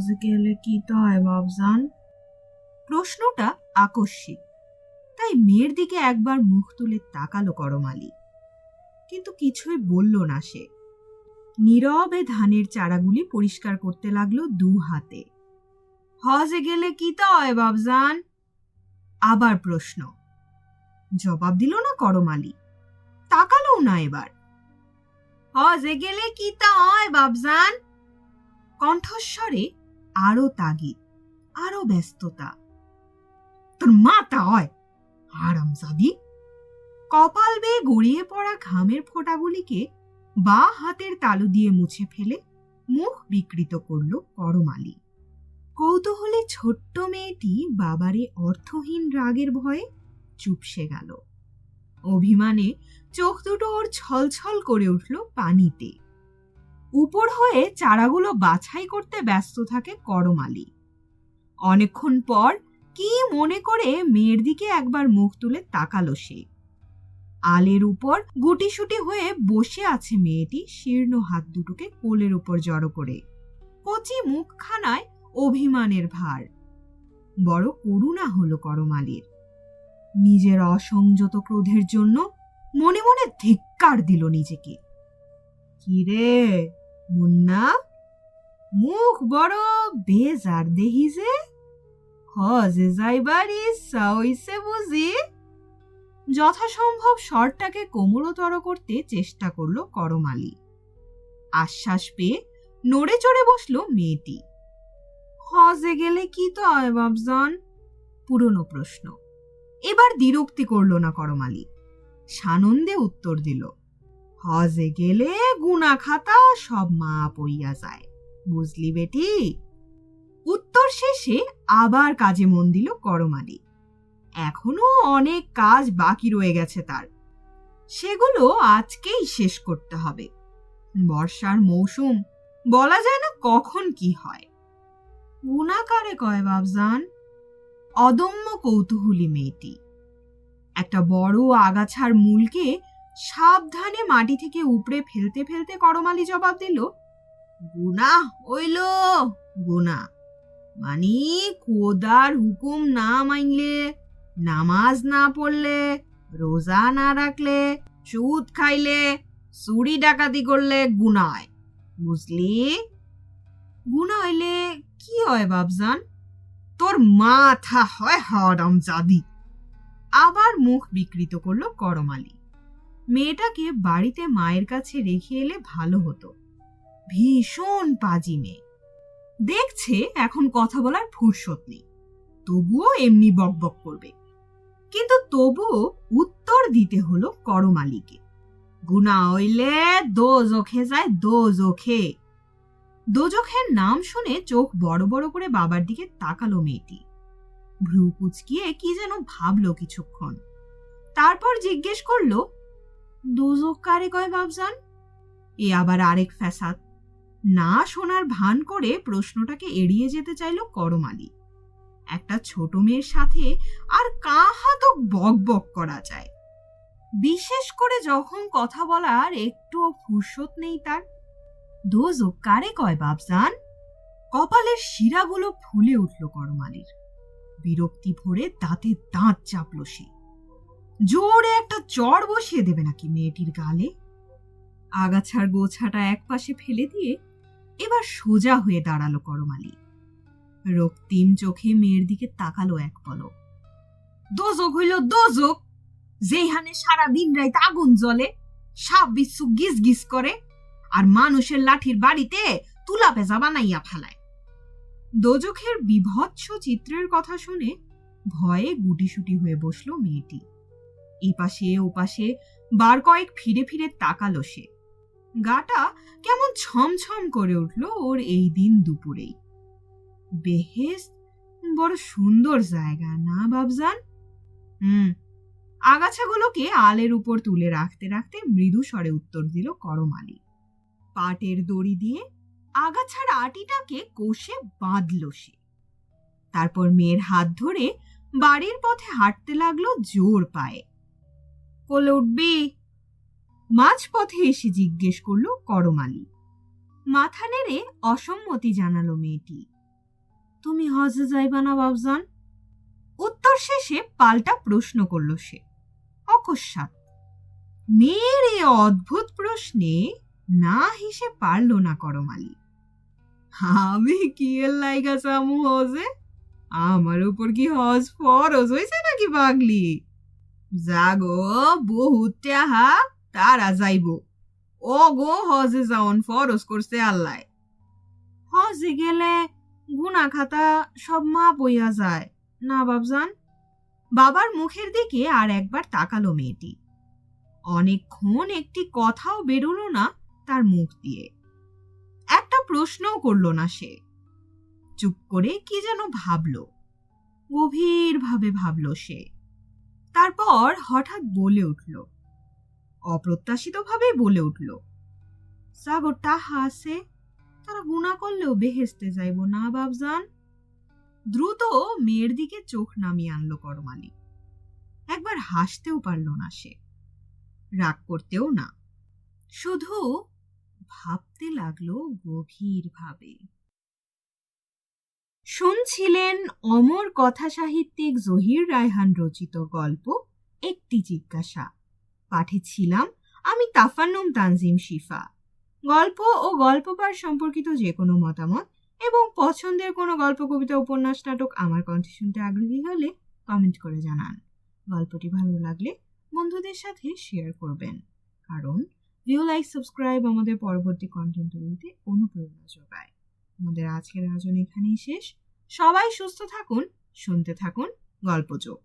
হজ গেলে কি হয় বাবজান? প্রশ্নটা আকস্মিক, তাই মেয়ের দিকে একবার মুখ তুলে তাকালো করমালি, কিন্তু কিছুই বলল না সে। নীরবে ধানের চারাগুলি পরিষ্কার করতে লাগলো দু হাতে। হজে গেলে কি হয় বাবজান? আবার প্রশ্ন। জবাব দিল না করমালি, তাকালো না এবার। হজে গেলে কি হয় বাবজান? কণ্ঠস্বরে আরো তাগিদ, আরো ব্যস্ততা। তোর মাতা হয় হারামজাদি। কপাল বেয়ে গড়িয়ে পড়া ঘামের ফোঁটাগুলিকে বা হাতের তালু দিয়ে মুছে ফেলে মুখ বিকৃত করল করমালি। কৌতূহলে ছোট্ট মেয়েটি বাবারে অর্থহীন রাগের ভয়ে চুপসে গেল। অভিমানে চোখ দুটো ওর ছলছল করে উঠল পানিতে। উপর হয়ে চারাগুলো বাছাই করতে ব্যস্ত থাকে করমালি। অনেকক্ষণ পর কি মনে করে মেয়ের দিকে একবার মুখ তুলে তাকালো সে। আলের উপর গুটিসুটি হয়ে বসে আছে মেয়েটি, শীর্ণ হাত দুটোকে কোলের উপর জড়ো করে। কচি মুখখানায় অভিমানের ভার। বড় করুণা হলো করমালির। নিজের অসংযত ক্রোধের জন্য মনে মনে ধিক্কার দিল নিজেকে। কিরে মুন্না, মুখ বড় বেজার দেহি যে, হজে যাইবার ইচ্ছা হইছে বুঝি? যথাসম্ভব স্বরটাকে কোমলতর করতে চেষ্টা করলো করমালি। আশ্বাস পেয়ে নড়ে চড়ে বসলো মেয়েটি। হজে গেলে কি হয় বাবজান? পুরনো প্রশ্ন। এবার দ্বিরুক্তি করল না করমালি, সানন্দে উত্তর দিল। হজে গেলে গুনা খাতা সব মাপ হইয়া যায়, বুঝলি বেটি? উত্তর শেষে আবার কাজে মন দিল করমালি। এখনো অনেক কাজ বাকি রয়ে গেছে তার, সেগুলো আজকেই শেষ করতে হবে। বর্ষার মৌসুম, বলা যায় না কখন কি হয়। গুণাকারে কয় বাবজান? অদম্য কৌতূহলী মেয়েটি একটা বড় আগাছার মূলকে সাবধানে মাটি থেকে উপড়ে ফেলতে ফেলতে করমালি জবাব দিল, গুনাহ হইল গুনাহ, মানে খোদার হুকুম না মানলে, নামাজ না পড়লে, রোজা না রাখলে, সুদ খাইলে, চুরি ডাকাতি করলে গুনাহ হয়, বুঝলি? গুনাহ হইলে কি হয় বাবজান? তোর মাথা হয় হারামজাদি। আবার মুখ বিকৃত করলো করমালি। মেয়েটাকে বাড়িতে মায়ের কাছে রেখে এলে ভালো হতো। ভীষণ পাজি মেয়ে। দেখছে এখন কথা বলার ফুরসত নেই, তবুও এমনি বকবক করবে। কিন্তু তবুও উত্তর দিতে হলো করমালিকে। গুনাহ হইলে দোজখে যায়, দোজখে। দোজখের নাম শুনে চোখ বড় বড় করে বাবার দিকে তাকালো মেয়েটি। ভ্রু কুচকিয়ে কি যেন ভাবলো কিছুক্ষণ, তারপর জিজ্ঞেস করলো, দোজখ কারে কয় বাবজান? এ আবার আরেক ফ্যাসাদ। না শোনার ভান করে প্রশ্নটাকে এড়িয়ে যেতে চাইল করমালি। একটা ছোট মেয়ের সাথে আর কাহা তো বক বক করা যায়, বিশেষ করে যখন কথা বলার একটুও ফুরসত নেই তার। দোজখ কারে কয় বাবজান? কপালের শিরাগুলো ফুলে উঠল করমালির। বিরক্তি ভরে দাঁতে দাঁত চাপল সে। জোরে একটা চড় বসিয়ে দেবে নাকি মেয়েটির গালে? আগাছার গোছাটা একপাশে ফেলে দিয়ে এবার সোজা হয়ে দাঁড়ালো করমালি। রক্তিম চোখে মেয়ের দিকে তাকালো এক পলক। দোজখ হইল দোজখ, যেখানে সারা দিন রাত আগুন জ্বলে, সাপ বিচ্ছু গিজ গিজ করে, আর মানুষের লাঠির বাড়িতে তুলা পেঁচা বানাইয়া ফেলায়। দোজখের বিভৎস চিত্রের কথা শুনে ভয়ে গুটিসুটি হয়ে বসলো মেয়েটি। এপাশে ওপাশে বার কয়েক ফিরে ফিরে তাকালো সে। গাটা কেমন ছমছম করে উঠল ওর এই দিন দুপুরেই। বেহেশত বড় সুন্দর জায়গা না বাবজান? আগাছাগুলোকে আলের উপর তুলে রাখতে রাখতে মৃদু স্বরে উত্তর দিল করমালি। পাটের দড়ি দিয়ে আগাছার আটিটাকে কষে বাঁধল সে। তারপর মেয়ের হাত ধরে বাড়ির পথে হাঁটতে লাগলো জোর পায়ে। কোলে উঠবি? মাঝ পথে এসে জিজ্ঞেস করলো করমালি। মাথা নেড়ে অসম্মতি জানালো মেয়েটি। তুমি হজে যাইবা না বাবজান? উত্তর শেষে পাল্টা প্রশ্ন করল সে, অকস্মাৎ। মেয়ের এই অদ্ভুত প্রশ্নে না হেসে পারল না করম আলী। আমি কি এর লাইগা যামু হজে? আমার উপর কি হজ ফরজ হইছে নাকি পাগলি? জাগো বহুত টাহা তারা যাইব, ও গো হজে যাওন ফরজ করছে আল্লাহ। হজে গেলে গুনাহ খাতা সব মাপ হইয়া যায় না বাবজান? বাবার মুখের দিকে আর একবার তাকালো মেয়েটি। অনেকক্ষণ একটি কথাও বেরোলো না তার মুখ দিয়ে। একটা প্রশ্নও করল না সে। চুপ করে কি যেন ভাবল, গভীরভাবে ভাবল সে। তারপর হঠাৎ বলে উঠল, অপ্রত্যাশিতভাবে বলে উঠল, সাগর টাহা আছে, তারা গুনাহ করলেও বেহেশতে যাইব না বাবজান? দ্রুত মেয়ের দিকে চোখ নামিয়ে আনলো করম আলী। একবার হাসতেও পারল না সে, রাগ করতেও না, শুধু ভাবতে লাগলো গভীরভাবে। শুনছিলেন অমর কথা সাহিত্যিক জহির রায়হান রচিত গল্প একটি জিজ্ঞাসা। পাঠে ছিলাম আমি তাফান্নুম তানজিম শিফা। গল্প ও গল্প পাঠ সম্পর্কিত যে কোনো মতামত এবং পছন্দের কোনো গল্প, কবিতা, উপন্যাস, নাটক আমার কণ্ঠে শুনতে আগ্রহী হলে কমেন্ট করে জানান। গল্পটি ভালো লাগলে বন্ধুদের সাথে শেয়ার করবেন, কারণ ভিউ, লাইক, সাবস্ক্রাইব আমাদের পরবর্তী কন্টেন্ট তৈরিতে অনুপ্রেরণা যোগায়। আমাদের আজকের আয়োজন এখানেই শেষ। সবাই সুস্থ থাকুন, শুনতে থাকুন গল্পযোগ।